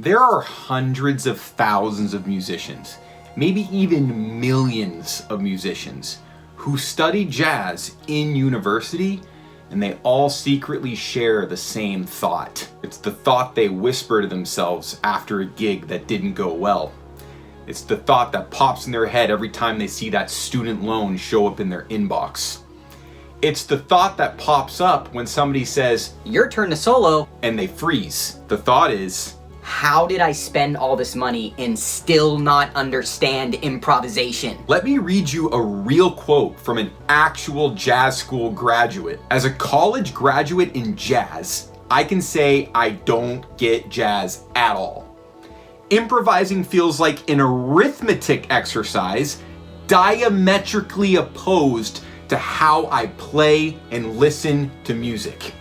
There are hundreds of thousands of musicians, maybe even millions of musicians, who study jazz in university, and they all secretly share the same thought. It's the thought they whisper to themselves after a gig that didn't go well. It's the thought that pops in their head every time they see that student loan show up in their inbox. It's the thought that pops up when somebody says, "Your turn to solo," and they freeze. The thought is, "How did I spend all this money and still not understand improvisation?" Let me read you a real quote from an actual jazz school graduate. As a college graduate in jazz, I can say I don't get jazz at all. Improvising feels like an arithmetic exercise diametrically opposed to how I play and listen to music.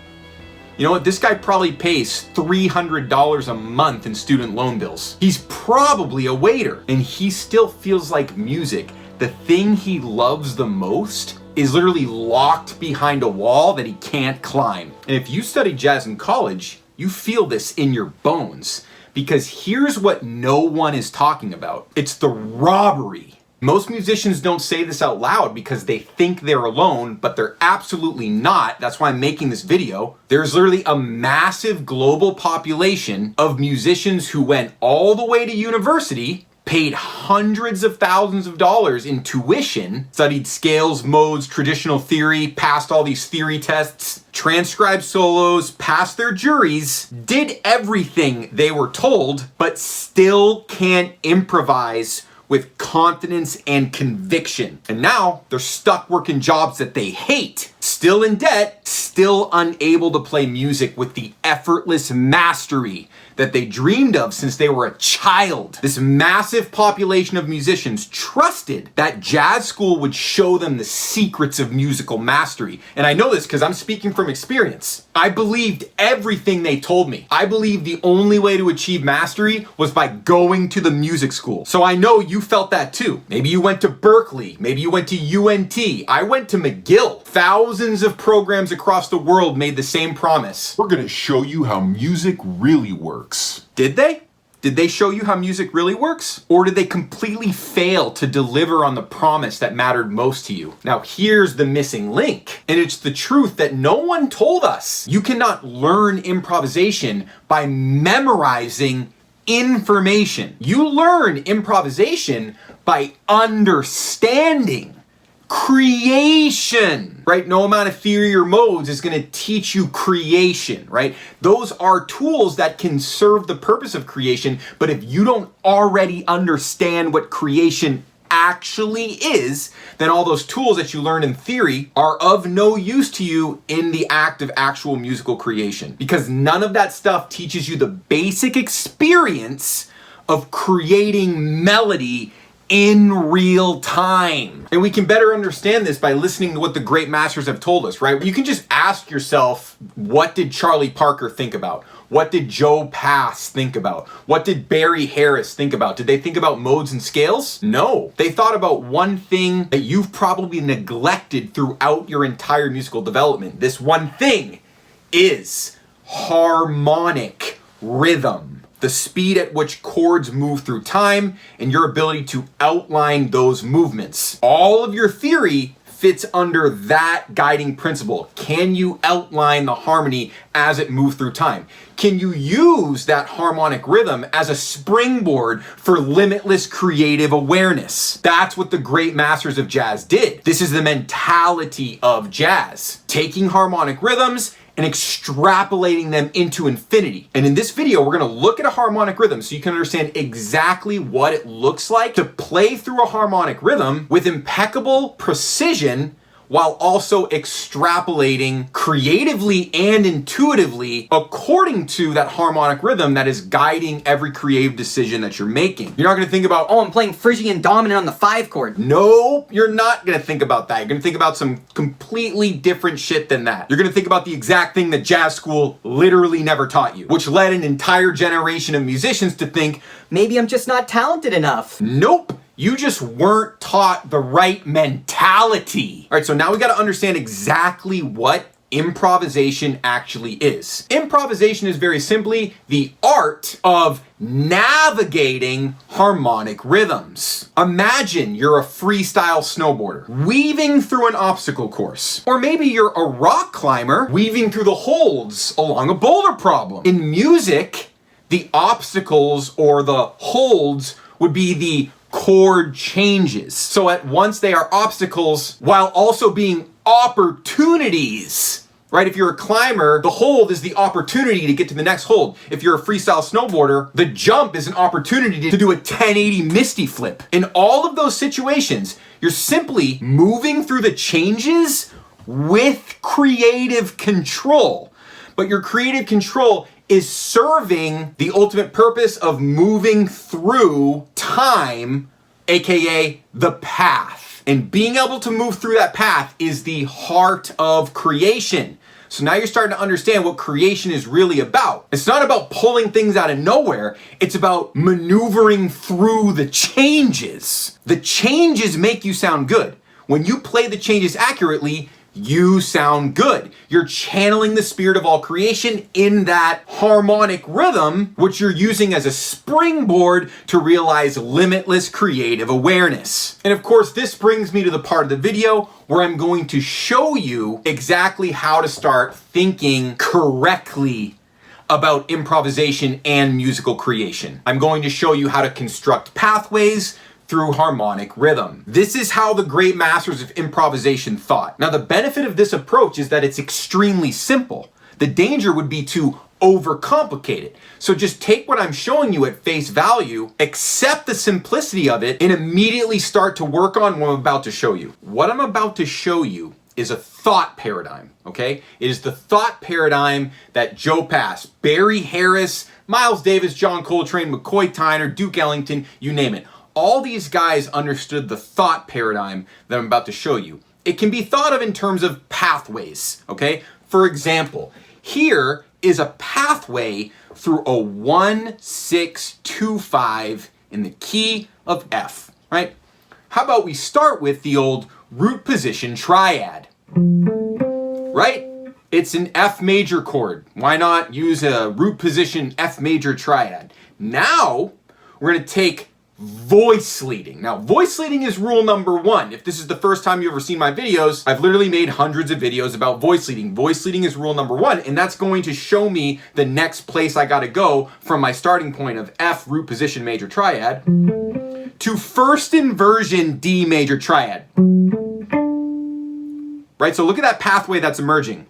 You know what? This guy probably pays $300 a month in student loan bills. He's probably a waiter, and he still feels like music, the thing he loves the most, is literally locked behind a wall that he can't climb. And if you study jazz in college, you feel this in your bones. Because here's what no one is talking about. It's the robbery. Most musicians don't say this out loud because they think they're alone, but they're absolutely not. That's why I'm making this video. There's literally a massive global population of musicians who went all the way to university, paid hundreds of thousands of dollars in tuition, studied scales, modes, traditional theory, passed all these theory tests, transcribed solos, passed their juries, did everything they were told, but still can't improvise with confidence and conviction. And now they're stuck working jobs that they hate, still in debt, still unable to play music with the effortless mastery that they dreamed of since they were a child. This massive population of musicians trusted that jazz school would show them the secrets of musical mastery. And I know this because I'm speaking from experience. I believed everything they told me. I believed the only way to achieve mastery was by going to the music school. So I know you felt that too. Maybe you went to Berkeley. Maybe you went to UNT. I went to McGill. Thousands of programs across the world made the same promise. We're gonna show you how music really works. Did they? Did they show you how music really works? Or did they completely fail to deliver on the promise that mattered most to you? Now here's the missing link, and it's the truth that no one told us. You cannot learn improvisation by memorizing information. You learn improvisation by understanding creation, right? No amount of theory or modes is going to teach you creation, right? Those are tools that can serve the purpose of creation, but if you don't already understand what creation actually is, then all those tools that you learn in theory are of no use to you in the act of actual musical creation, because none of that stuff teaches you the basic experience of creating melody in real time. And we can better understand this by listening to what the great masters have told us, right? You can just ask yourself, what did Charlie Parker think about? What did Joe Pass think about? What did Barry Harris think about? Did they think about modes and scales? No. They thought about one thing that you've probably neglected throughout your entire musical development. This one thing is harmonic rhythm. The speed at which chords move through time, and your ability to outline those movements. All of your theory fits under that guiding principle. Can you outline the harmony as it moves through time? Can you use that harmonic rhythm as a springboard for limitless creative awareness? That's what the great masters of jazz did. This is the mentality of jazz. Taking harmonic rhythms and extrapolating them into infinity. And in this video, we're gonna look at a harmonic rhythm so you can understand exactly what it looks like to play through a harmonic rhythm with impeccable precision while also extrapolating creatively and intuitively according to that harmonic rhythm that is guiding every creative decision that you're making. You're not gonna think about, "Oh, I'm playing Phrygian dominant on the 5 chord." No, you're not gonna think about that. You're gonna think about some completely different shit than that. You're gonna think about the exact thing that jazz school literally never taught you, which led an entire generation of musicians to think, "Maybe I'm just not talented enough." Nope. You just weren't taught the right mentality. All right, so now we got to understand exactly what improvisation actually is. Improvisation is very simply the art of navigating harmonic rhythms. Imagine you're a freestyle snowboarder weaving through an obstacle course. Or maybe you're a rock climber weaving through the holds along a boulder problem. In music, the obstacles or the holds would be the chord changes. So at once they are obstacles while also being opportunities, right? If you're a climber, the hold is the opportunity to get to the next hold. If you're a freestyle snowboarder, the jump is an opportunity to do a 1080 misty flip. In all of those situations, you're simply moving through the changes with creative control. But your creative control is serving the ultimate purpose of moving through time, aka the path. And being able to move through that path is the heart of creation. So now you're starting to understand what creation is really about. It's not about pulling things out of nowhere. It's about maneuvering through the changes. The changes make you sound good. When you play the changes accurately, you sound good. You're channeling the spirit of all creation in that harmonic rhythm, which you're using as a springboard to realize limitless creative awareness. And of course, this brings me to the part of the video where I'm going to show you exactly how to start thinking correctly about improvisation and musical creation. I'm going to show you how to construct pathways through harmonic rhythm. This is how the great masters of improvisation thought. Now, the benefit of this approach is that it's extremely simple. The danger would be to overcomplicate it. So just take what I'm showing you at face value, accept the simplicity of it, and immediately start to work on what I'm about to show you. What I'm about to show you is a thought paradigm, okay? It is the thought paradigm that Joe Pass, Barry Harris, Miles Davis, John Coltrane, McCoy Tyner, Duke Ellington, you name it. All these guys understood the thought paradigm that I'm about to show you. It can be thought of in terms of pathways, okay? For example, here is a pathway through a 1-6-2-5 in the key of F, right? How about we start with the old root position triad, right? It's an F major chord. Why not use a root position F major triad? Now, we're gonna take voice leading. Now, voice leading is rule number 1. If this is the first time you've ever seen my videos, I've literally made hundreds of videos about voice leading. Voice leading is rule number 1, and that's going to show me the next place I gotta go from my starting point of F root position major triad to first inversion D major triad. Right, so look at that pathway that's emerging.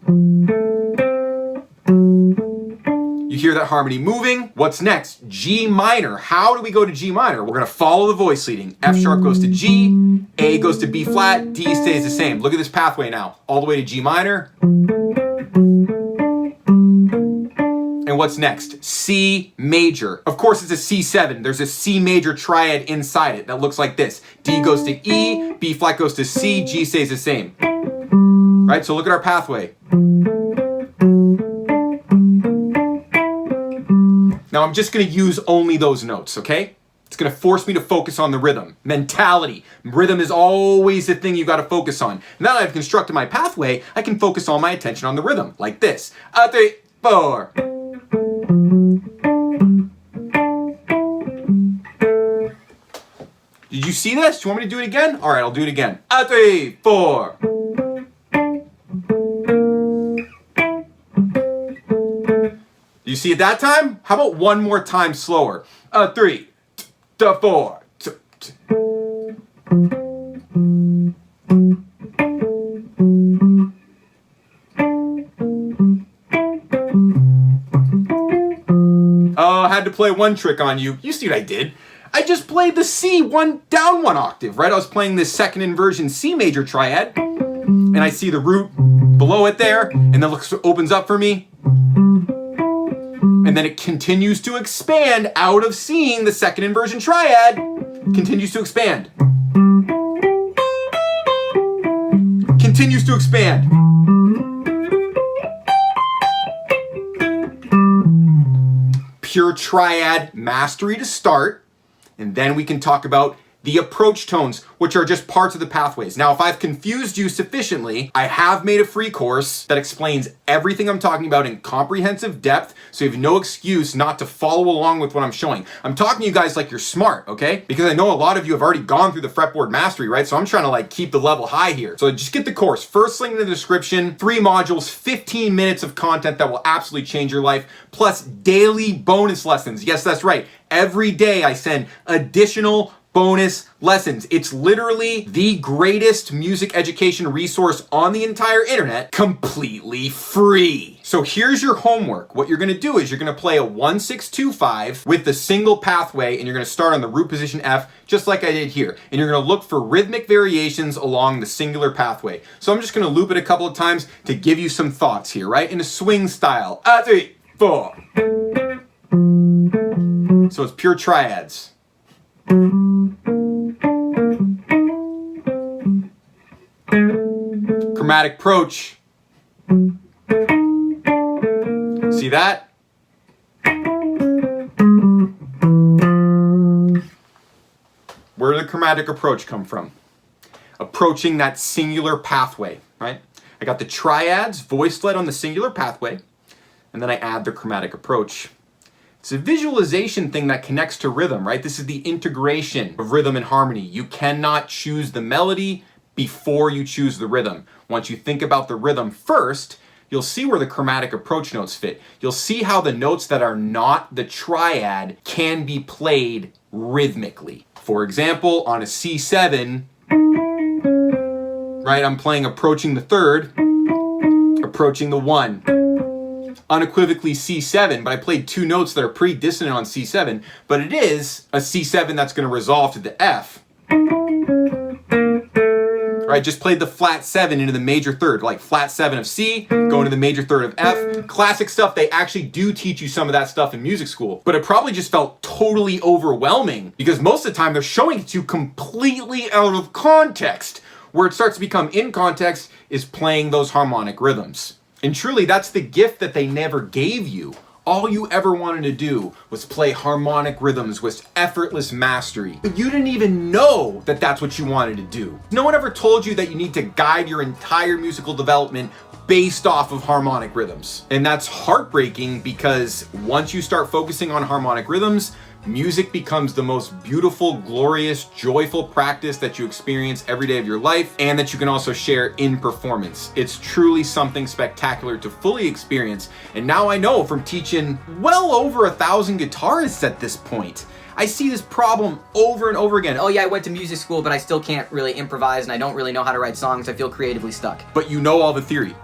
You hear that harmony moving. What's next? G minor. How do we go to G minor? We're gonna follow the voice leading. F sharp goes to G, A goes to B flat, D stays the same. Look at this pathway now. All the way to G minor. And what's next? C major. Of course, it's a C7. There's a C major triad inside it that looks like this. D goes to E, B flat goes to C, G stays the same. Right, so look at our pathway. Now I'm just gonna use only those notes, okay? It's gonna force me to focus on the rhythm. Mentality. Rhythm is always the thing you gotta focus on. Now that I've constructed my pathway, I can focus all my attention on the rhythm, like this. 3, 4. Did you see this? Do you want me to do it again? All right, I'll do it again. 3, 4. You see it that time? How about one more time slower? 3, 4. Oh, I had to play one trick on you. You see what I did? I just played the C down one octave, right? I was playing this second inversion C major triad, and I see the root below it there, and then opens up for me. And then it continues to expand out of seeing the second inversion triad, continues to expand. Continues to expand. Pure triad mastery to start, and then we can talk about the approach tones, which are just parts of the pathways. Now, if I've confused you sufficiently, I have made a free course that explains everything I'm talking about in comprehensive depth, so you have no excuse not to follow along with what I'm showing. I'm talking to you guys like you're smart, okay? Because I know a lot of you have already gone through the fretboard mastery, right? So I'm trying to like keep the level high here. So just get the course. First link in the description, 3 modules, 15 minutes of content that will absolutely change your life, plus daily bonus lessons. Yes, that's right. Every day I send additional bonus lessons. It's literally the greatest music education resource on the entire internet, completely free. So here's your homework. What you're gonna do is you're gonna play a 1-6-2-5 with the single pathway, and you're gonna start on the root position F, just like I did here. And you're gonna look for rhythmic variations along the singular pathway. So I'm just gonna loop it a couple of times to give you some thoughts here, right? In a swing style. 3, 4. So it's pure triads. Chromatic approach. See that? Where did the chromatic approach come from? Approaching that singular pathway, right? I got the triads, voice led on the singular pathway, and then I add the chromatic approach. It's a visualization thing that connects to rhythm, right? This is the integration of rhythm and harmony. You cannot choose the melody before you choose the rhythm. Once you think about the rhythm first, you'll see where the chromatic approach notes fit. You'll see how the notes that are not the triad can be played rhythmically. For example, on a C7, right, I'm playing approaching the third, approaching the 1. Unequivocally C7, but I played 2 notes that are pretty dissonant on C7, but it is a C7 that's going to resolve to the F. Right, just played the flat 7 into the major third, like flat 7 of C, going to the major third of F. Classic stuff. They actually do teach you some of that stuff in music school, but it probably just felt totally overwhelming because most of the time they're showing it to you completely out of context. Where it starts to become in context is playing those harmonic rhythms. And truly, that's the gift that they never gave you. All you ever wanted to do was play harmonic rhythms with effortless mastery. But you didn't even know that that's what you wanted to do. No one ever told you that you need to guide your entire musical development based off of harmonic rhythms. And that's heartbreaking because once you start focusing on harmonic rhythms, music becomes the most beautiful, glorious, joyful practice that you experience every day of your life and that you can also share in performance. It's truly something spectacular to fully experience. And now I know from teaching well over 1,000 guitarists at this point, I see this problem over and over again. Oh yeah, I went to music school, but I still can't really improvise and I don't really know how to write songs. I feel creatively stuck. But you know all the theory.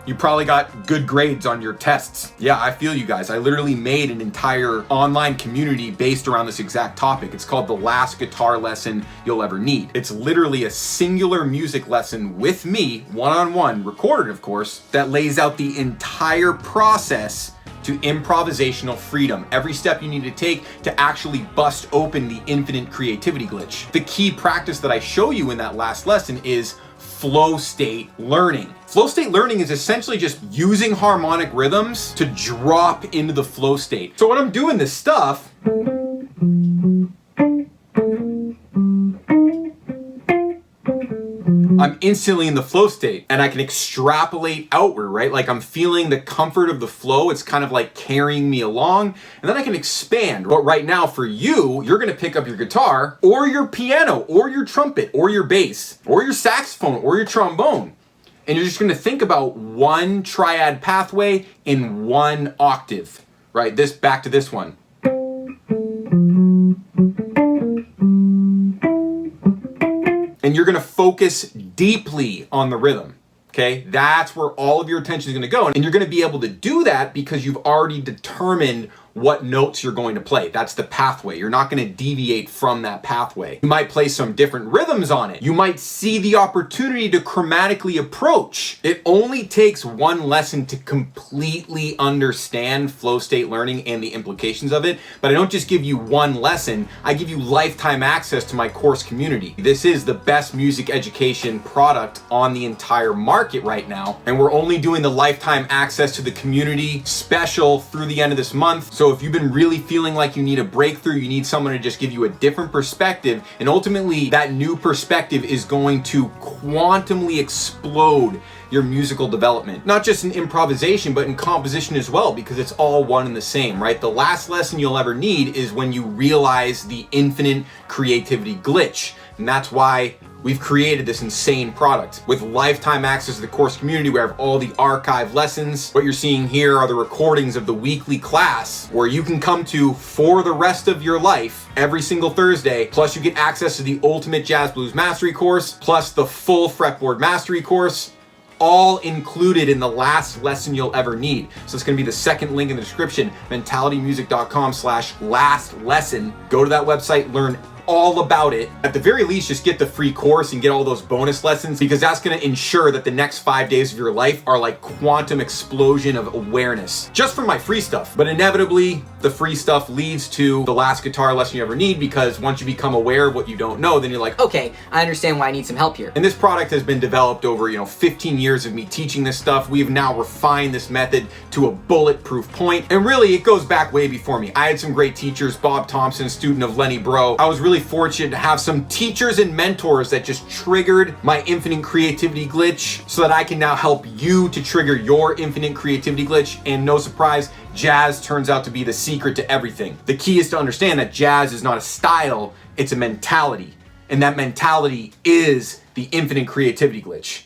You probably got good grades on your tests. Yeah, I feel you guys. I literally made an entire online community based around this exact topic. It's called The Last Guitar Lesson You'll Ever Need. It's literally a singular music lesson with me, one-on-one, recorded of course, that lays out the entire process to improvisational freedom. Every step you need to take to actually bust open the infinite creativity glitch. The key practice that I show you in that last lesson is flow state learning. Flow state learning is essentially just using harmonic rhythms to drop into the flow state. So when I'm doing this stuff, I'm instantly in the flow state and I can extrapolate outward, right? Like I'm feeling the comfort of the flow. It's kind of like carrying me along and then I can expand. But right now for you, you're gonna pick up your guitar or your piano or your trumpet or your bass or your saxophone or your trombone. And you're just gonna think about one triad pathway in one octave, right? This back to this one. And you're gonna focus deeply on the rhythm, okay? That's where all of your attention is gonna go. And you're gonna be able to do that because you've already determined what notes you're going to play. That's the pathway. You're not gonna deviate from that pathway. You might play some different rhythms on it. You might see the opportunity to chromatically approach. It only takes one lesson to completely understand flow state learning and the implications of it, but I don't just give you one lesson, I give you lifetime access to my course community. This is the best music education product on the entire market right now, and we're only doing the lifetime access to the community special through the end of this month. So if you've been really feeling like you need a breakthrough, you need someone to just give you a different perspective, and ultimately that new perspective is going to quantumly explode your musical development. Not just in improvisation, but in composition as well, because it's all one and the same, right? The last lesson you'll ever need is when you realize the infinite creativity glitch. And that's why we've created this insane product with lifetime access to the course community. We have all the archive lessons. What you're seeing here are the recordings of the weekly class where you can come to for the rest of your life every single Thursday. Plus you get access to the ultimate jazz blues mastery course, plus the full fretboard mastery course, all included in the last lesson you'll ever need. So it's gonna be the second link in the description, mentalitymusic.com/last lesson. Go to that website, learn all about it. At the very least, just get the free course and get all those bonus lessons, because that's going to ensure that the next 5 days of your life are like quantum explosion of awareness just from my free stuff. But inevitably, the free stuff leads to the last guitar lesson you ever need, because once you become aware of what you don't know, then you're like, okay, I understand why I need some help here. And this product has been developed over, 15 years of me teaching this stuff. We've now refined this method to a bulletproof point. And really, it goes back way before me. I had some great teachers. Bob Thompson, student of Lenny Bro. I was really fortunate to have some teachers and mentors that just triggered my infinite creativity glitch so that I can now help you to trigger your infinite creativity glitch. And no surprise, jazz turns out to be the secret to everything. The key is to understand that jazz is not a style, it's a mentality. And that mentality is the infinite creativity glitch.